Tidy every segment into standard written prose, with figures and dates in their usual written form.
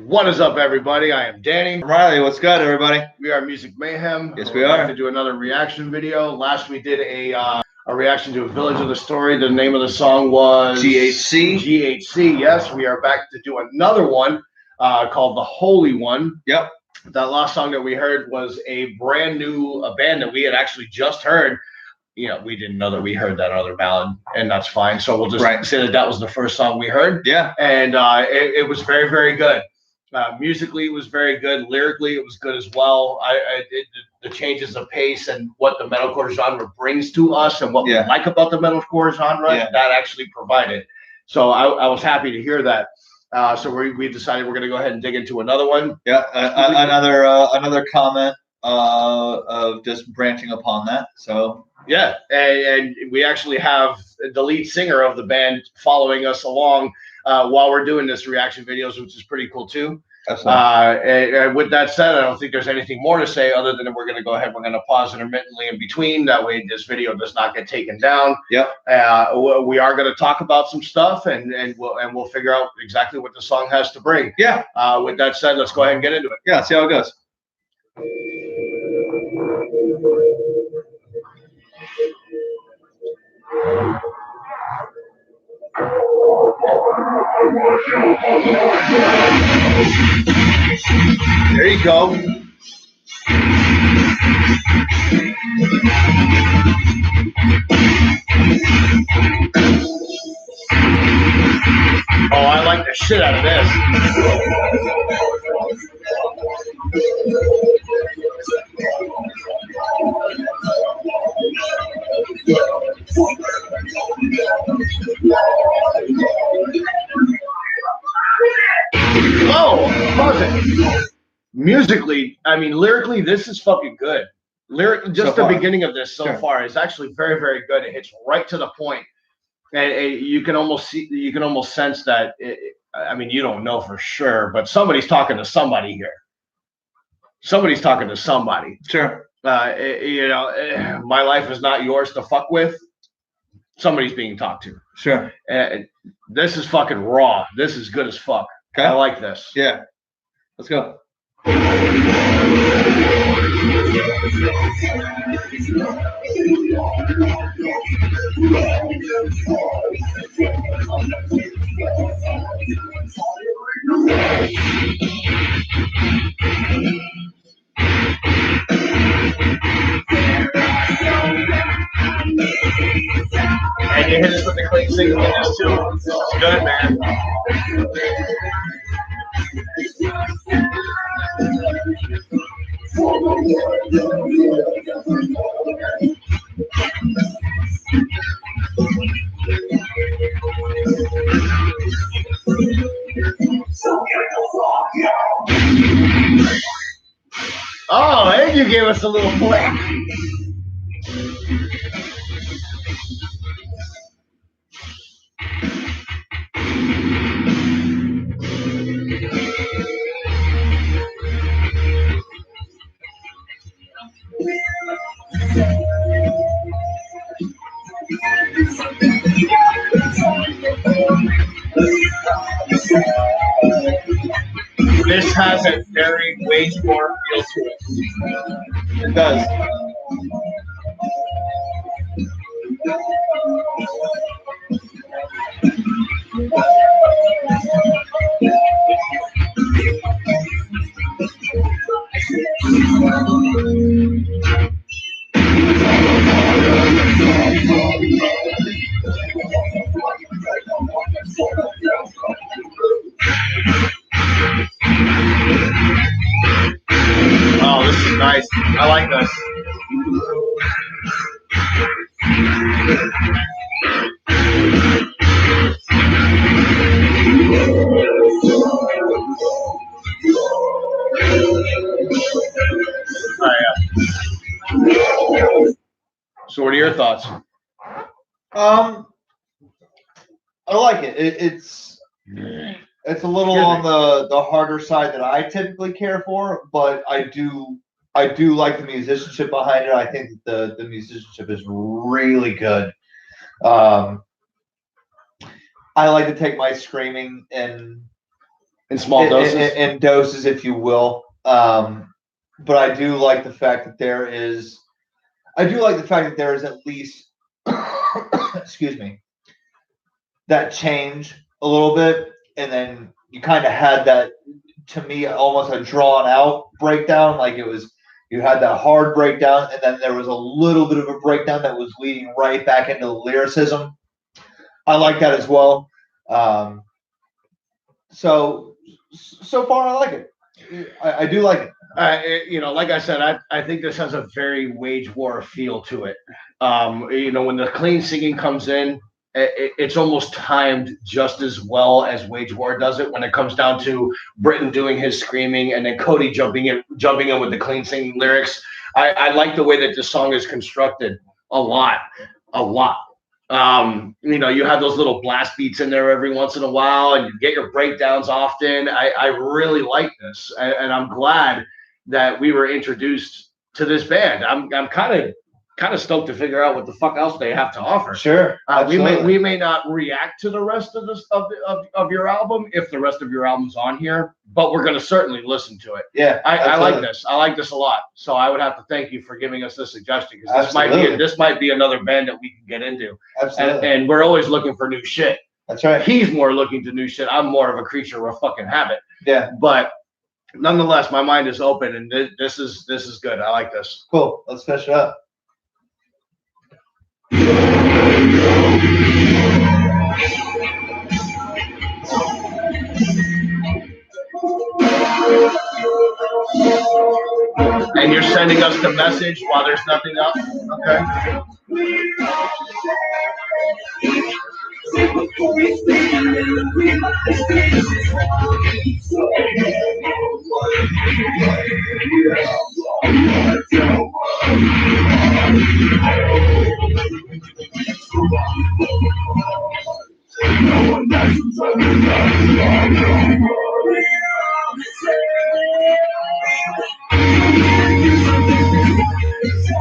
What is up, everybody? I am Danny. Riley, what's good, everybody? We are Music Mayhem. Yes, We're we are. back to do another reaction video. Last we did a reaction to Village of the Story. The name of the song was GHC. GHC. Yes, we are back to do another one called The Holy One. Yep. That last song that we heard was a brand new band that we had actually just heard. You know, we didn't know that we heard that other ballad, and that's fine. So we'll just say that was the first song we heard. Yeah. And it was very, very good. Musically, it was very good. Lyrically, it was good as well. The changes of pace and what the metalcore genre brings to us, and what we like about the metalcore genre, that actually provided. So I was happy to hear that. So we decided we're going to go ahead and dig into another one. Yeah, another comment of just branching upon that. So yeah, and we actually have the lead singer of the band following us along while we're doing this reaction videos, which is pretty cool too. And with that said, I don't think there's anything more to say other than we're going to go ahead. We're going to pause intermittently in between. That way, this video does not get taken down. Yep. We are going to talk about some stuff, and we'll figure out exactly what the song has to bring. Yeah. With that said, let's go ahead and get into it. Yeah. See how it goes. There you go. Oh, I like the shit out of this. Oh, pause it. Musically, I mean, lyrically, this is fucking good. Just the beginning of this so far is actually very, very good. It hits right to the point, and you can almost sense that. I mean, you don't know for sure, but somebody's talking to somebody here. Somebody's talking to somebody. Sure. You know, my life is not yours to fuck with. Somebody's being talked to. Sure. This is fucking raw. This is good as fuck. Okay. I like this. Yeah. Let's go. And you hit us with the clean singing in this too. It's good, man. Oh, and you gave us a little flick. This has a very wage war feel to it. It does. Oh, this is nice. I like this. So what are your thoughts? I like it. It's a little on the harder side that I typically care for, but I do like the musicianship behind it. I think the musicianship is really good. I like to take my screaming and in small doses, in doses, if you will. But I do like the fact that there is. I do like the fact that there is at least, excuse me, that change a little bit, and then you kind of had that, to me, almost a drawn out breakdown. Like it was, you had that hard breakdown, and then there was a little bit of a breakdown that was leading right back into the lyricism. I like that as well. So far, I like it. I do like it. Like I said, I think this has a very Wage War feel to it. When the clean singing comes in, it's almost timed just as well as Wage War does it when it comes down to Britton doing his screaming and then Cody jumping in with the clean singing lyrics. I like the way that this song is constructed a lot. You have those little blast beats in there every once in a while, and you get your breakdowns often. I really like this, and I'm glad that we were introduced to this band. I'm kind of stoked to figure out what the fuck else they have to offer. Sure, we may not react to the rest of this of your album if the rest of your album's on here, but we're going to certainly listen to it. Yeah, I like this. I like this a lot. So I would have to thank you for giving us this suggestion, because this might be another band that we can get into. Absolutely. And we're always looking for new shit. That's right. He's more looking to new shit. I'm more of a creature of fucking habit. Yeah. But nonetheless, my mind is open, and this is good. I like this. Cool. Let's finish it up. And you're sending us the message while there's nothing up? Okay.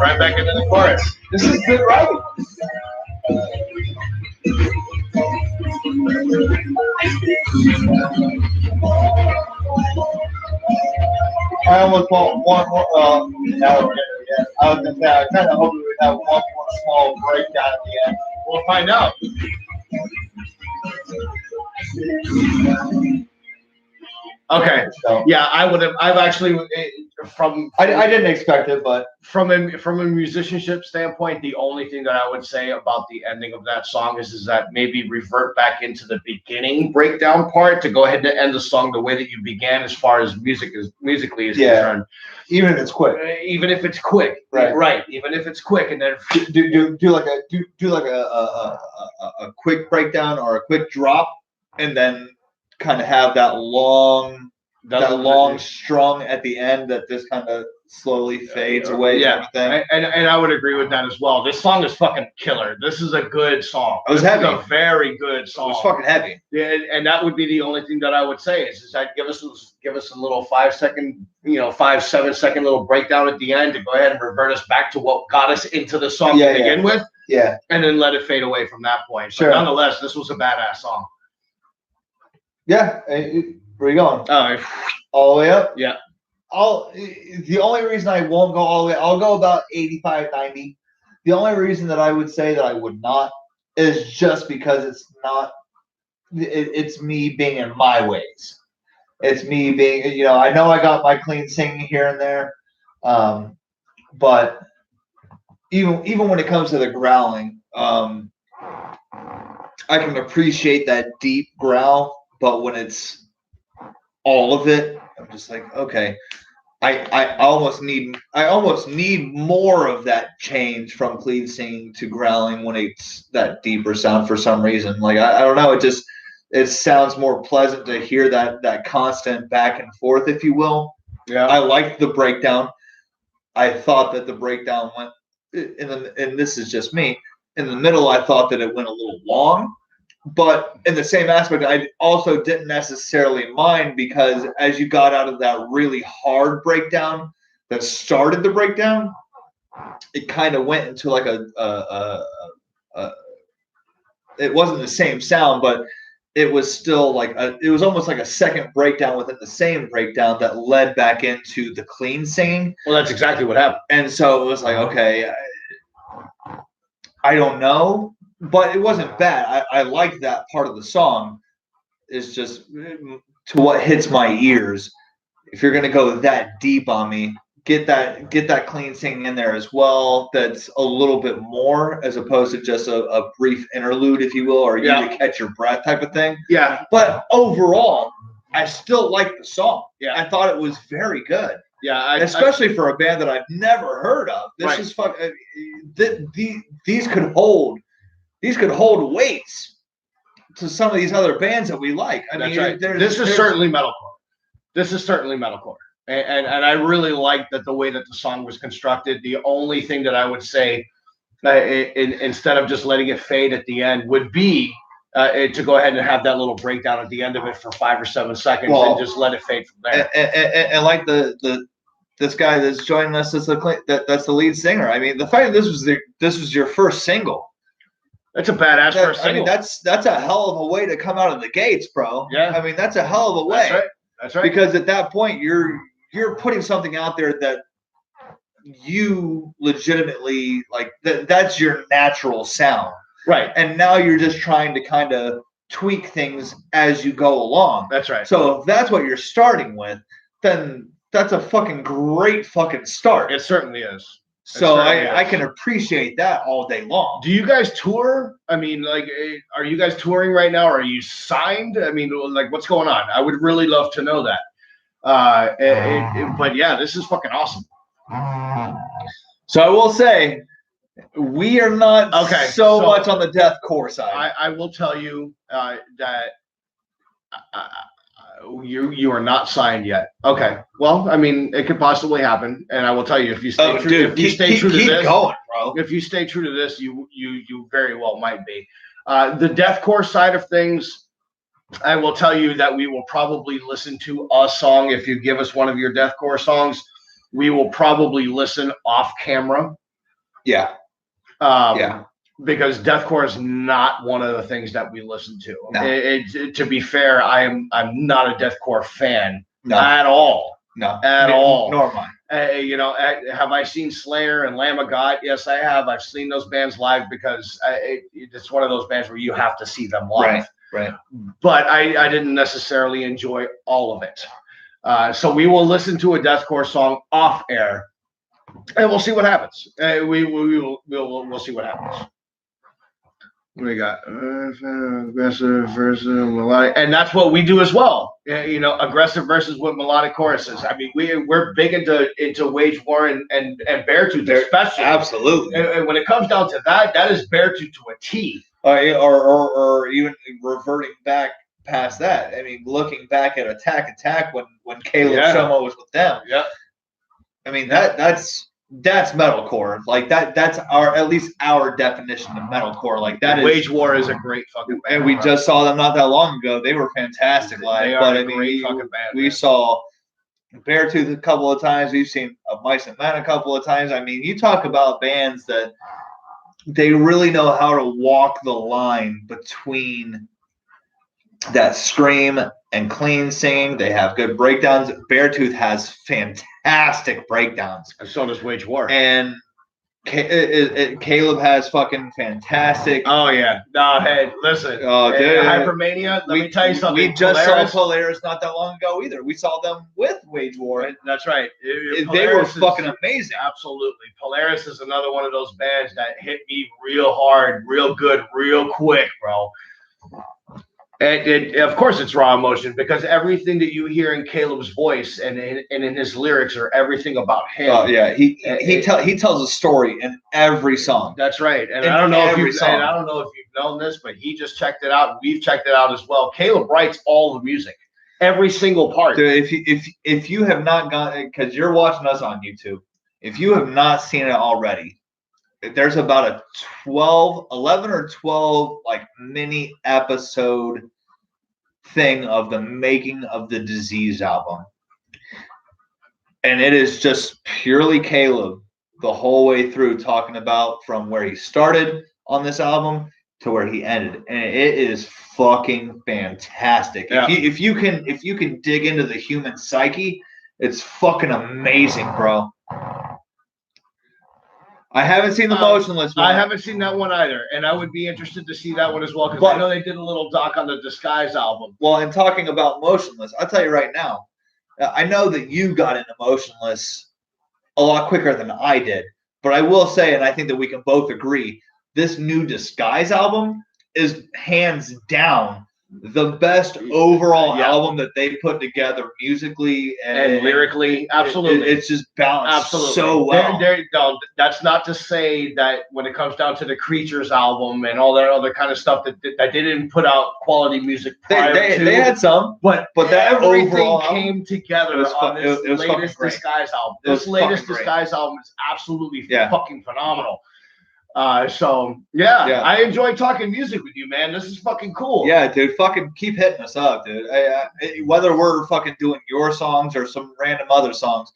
Right back into the chorus. This is good writing. I almost want one more. I was going to say, I kind of hope we would have one more small breakdown at the end. We'll find out. Okay. So, yeah, I would have. I've actually I didn't expect it, but from a musicianship standpoint, the only thing that I would say about the ending of that song is that maybe revert back into the beginning breakdown part to go ahead and end the song the way that you began, as far as musically is concerned. Even if it's quick. Even if it's quick. Right. Even if it's quick, and then do like a quick breakdown or a quick drop, and then kind of have that long strung at the end that just kind of slowly fades away. Yeah, and I would agree with that as well. This song is fucking killer. This is a good song. It was heavy. It's a very good song. It was fucking heavy. Yeah, and that would be the only thing that I would say is that give us a little 5-7 second little breakdown at the end to go ahead and revert us back to what got us into the song to begin with. Yeah, and then let it fade away from that point. Sure. But nonetheless, this was a badass song. Yeah. Where are you going? All the way up? Yeah. The only reason I won't go all the way, I'll go about 85, 90. The only reason that I would say that I would not is just because it's me being in my ways. It's me being, I know I got my clean singing here and there. But even when it comes to the growling, I can appreciate that deep growl. But when it's all of it, I'm just like, okay, I almost need more of that change from clean singing to growling when it's that deeper sound for some reason. Like I don't know, it sounds more pleasant to hear that constant back and forth, if you will. Yeah, I liked the breakdown. I thought that the breakdown went, and this is just me. In the middle, I thought that it went a little long. But in the same aspect, I also didn't necessarily mind, because as you got out of that really hard breakdown that started the breakdown, it kind of went into like it wasn't the same sound, but it was still like it was almost like a second breakdown within the same breakdown that led back into the clean singing. Well, that's exactly what happened. And so it was like, okay, I don't know, but it wasn't bad. I liked that part of the song. It's just to what hits my ears. If you're gonna go that deep on me, get that clean singing in there as well. That's a little bit more as opposed to just a brief interlude, if you will, or you to catch your breath type of thing. Yeah. But overall, I still liked the song. Yeah. I thought it was very good. Yeah. Especially for a band that I've never heard of. This is fucking. These could hold weights to some of these other bands that we like. I mean, this is certainly metalcore. This is certainly metalcore. And I really like that the way that the song was constructed. The only thing that I would say, instead of just letting it fade at the end, would be to go ahead and have that little breakdown at the end of it for 5 or 7 seconds and just let it fade from there. And like this guy that's joining us that's the lead singer. I mean, the fact that this was your first single. That's a badass first single. I mean, that's a hell of a way to come out of the gates, bro. Yeah. I mean, that's a hell of a way. That's right. Because at that point, you're putting something out there that you legitimately like. That's your natural sound. Right. And now you're just trying to kind of tweak things as you go along. That's right. So if that's what you're starting with, then that's a fucking great fucking start. It certainly is. So I can appreciate that all day long. Do you guys tour? I mean, like, are you guys touring right now? Are you signed? I mean, like, what's going on? I would really love to know that. But yeah, this is fucking awesome. So I will say, we are not so much on the deathcore side. I will tell you that you are not signed yet. Okay. Well, I mean, it could possibly happen, and I will tell you if you stay true. Dude, if you stay true to this, going, bro. If you stay true to this, you very well might be. The deathcore side of things, I will tell you that we will probably listen to a song. If you give us one of your deathcore songs, we will probably listen off camera. Yeah. Because deathcore is not one of the things that we listen to. No. To be fair, I'm not a deathcore fan at all. No, at all. Nor am I. Have I seen Slayer and Lamb of God? Yes, I have. I've seen those bands live because it's one of those bands where you have to see them live. Right. But I didn't necessarily enjoy all of it. So we will listen to a deathcore song off air, and we'll see what happens. We'll see what happens. We got aggressive versus melodic, and that's what we do as well. Aggressive verses with melodic choruses. I mean, we're big into Wage War and Beartooth especially. Absolutely. And when it comes down to that is Beartooth to a T. Or even reverting back past that. I mean, looking back at Attack when Caleb Shomo was with them. Yeah. I mean that's metalcore. Like that's at least our definition of metalcore. Like that Wage War is a great fucking band. And we just saw them not that long ago. They were fantastic live. They are a great fucking band. We saw Beartooth a couple of times. We've seen Mice and Men a couple of times. I mean, you talk about bands that they really know how to walk the line between that scream and clean singing. They have good breakdowns. Beartooth has fantastic breakdowns. And so does Wage War. And Caleb has fucking fantastic. Oh yeah. No, hey, listen. Oh, dude. Hypermania. Let me tell you something. We just saw Polaris not that long ago either. We saw them with Wage War. That's right. They were fucking amazing. Absolutely. Polaris is another one of those bands that hit me real hard, real good, real quick, bro. Of course, it's raw emotion because everything that you hear in Caleb's voice and in his lyrics are everything about him. Oh yeah, he tells a story in every song. That's right, and I don't know if you've known this, but he just checked it out. We've checked it out as well. Caleb writes all the music, every single part. Dude, if you have not gone, because you're watching us on YouTube, if you have not seen it already, there's about a 11 or 12 like mini episode thing of the making of the Disease album. And it is just purely Caleb the whole way through talking about from where he started on this album to where he ended, and it is fucking fantastic. Yeah. If you can dig into the human psyche, it's fucking amazing, bro. I haven't seen the Motionless one. I haven't seen that one either, and I would be interested to see that one as well, because I know they did a little doc on the Disguise album. Well, in talking about Motionless, I'll tell you right now, I know that you got into Motionless a lot quicker than I did, but I will say, and I think that we can both agree, this new Disguise album is hands down the best overall album that they put together musically and lyrically. Absolutely. It's just balanced so well. No, that's not to say that when it comes down to the Creatures album and all that other kind of stuff that they didn't put out quality music prior to. They had some, but that everything came together on this latest Disguise album. This latest Disguise album is absolutely fucking phenomenal. So I enjoy talking music with you, man. This is fucking cool. Yeah, dude, fucking keep hitting us up, dude. Whether we're fucking doing your songs or some random other songs,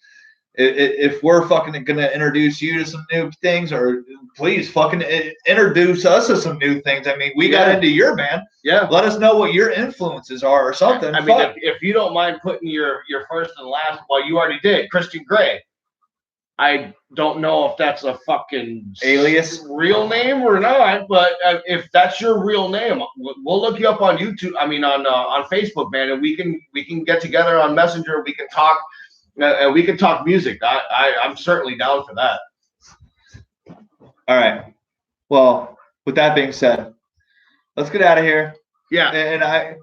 if we're fucking gonna introduce you to some new things, or please fucking introduce us to some new things. I mean, we got into your band. Yeah, let us know what your influences are or something. I mean, if you don't mind putting your first and last, well, you already did, Christian Grey. I don't know if that's a fucking alias real name or not, but if that's your real name, we'll look you up on YouTube. I mean, on Facebook, man, and we can get together on Messenger. We can talk, and we can talk music. I'm certainly down for that. All right. Well, with that being said, let's get out of here. Yeah. And I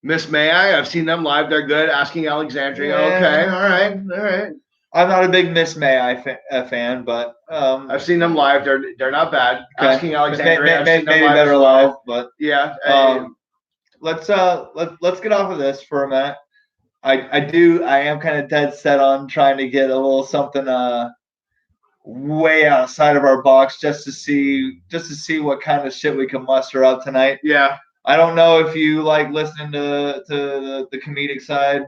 Miss May I've seen them live. They're good. Asking Alexandria. Yeah. Okay. All right. I'm not a big Miss May I fan, but I've seen them live. They're not bad. Okay. Asking Alexandria. Maybe better live, but yeah. Let's get off of this for a minute. I am kind of dead set on trying to get a little something way outside of our box just to see what kind of shit we can muster up tonight. Yeah. I don't know if you like listening to the comedic side,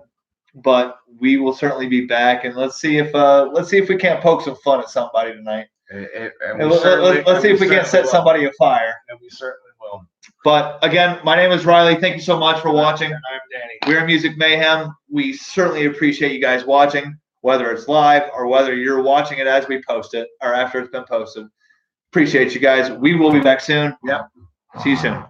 but we will certainly be back, and let's see if we can't poke some fun at somebody tonight. Let's see if we can't set somebody afire. And we certainly will. But again, my name is Riley. Thank you so much for watching. And I'm Danny. We're Music Mayhem. We certainly appreciate you guys watching, whether it's live or whether you're watching it as we post it or after it's been posted. Appreciate you guys. We will be back soon. Yep. See you soon.